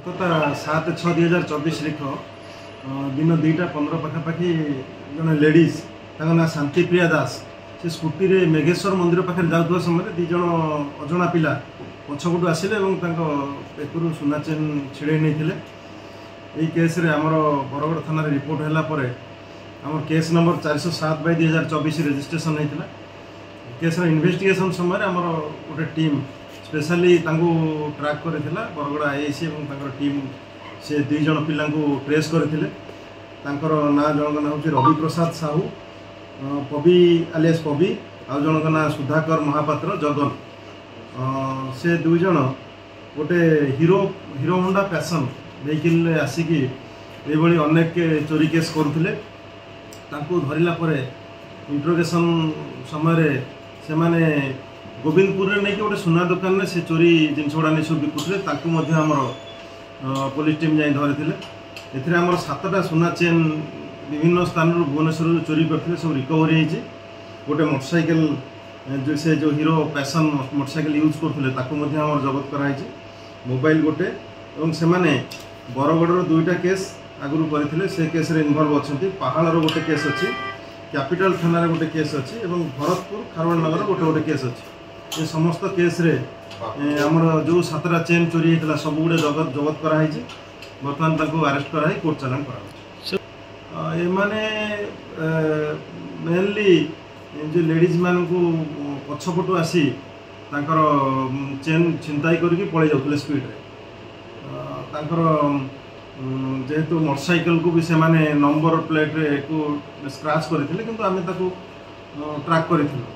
गत 7/6/2024 रेख दिन 2:15 पाखापाखि जड़े लेडीज ना शांतिप्रिया दास से स्कूटी रे मेघेश्वर मंदिर पाखे जाऊा समय दीज अजना पिला पछपटू आसिले पेकरू सुना चेन छिड़े नहीं यही केस रे आमर बरगड़ थाना रिपोर्ट है आम केस नंबर 407/2024 रेजिस्ट्रेशन होता केस इन्वेस्टिगेशन समय आमर गोटे टीम स्पेशली ट्रैक करथिला बरगड़ आईआईसी और टीम से 2 जन पिला ट्रेस करथिले ना जन ना हूँ रवि प्रसाद साहू पबी आलियास पबी आउ जन ना सुधाकर महापात्र जगन से 2 जन गोटे हीरो होंडा पैशन व्हीकल आसिकी ये अनेक चोरी केस करुले धरला इंट्रोगेशन समय से माने गोविंदपुर नहीं कि गोटे सुना दुकान में से चोरी जिनस गुड़ा नहीं सब बिकुले आमर पुलिस टीम जाए धरी एम 7टा सुना चेन विभिन्न स्थान भुवनेश्वर चोरी करते सब रिकवरी होती गोटे मोटरसाइकेल से जो हीरो पैशन मोटरसाइकेल यूज करते जबत कराई मोबाइल गोटे और से बरगढ़ 2टा केस आगुरी करते से केस इनवल्व अच्छा पहाड़ गोटे केस अच्छी कैपिटल थाना गोटे केस अच्छी और भरतपुर खारवाड़ नगर गोटे गोटे केस अच्छी ये समस्त केस रे आमर जो 7टा चेन चोरी होता सब गुड़े जबत कराई बर्तमान अरेस्ट कराई कोर्ट चालान कर मेनली जो लेडीज मान को पछपटू आसी चेन छिनताई करके पड़े जाते स्पीड जेहेतु मोटरसाइकेल को भी से नंबर प्लेट रे को स्क्रैच करते किंतु आम ट्रैक करूँ।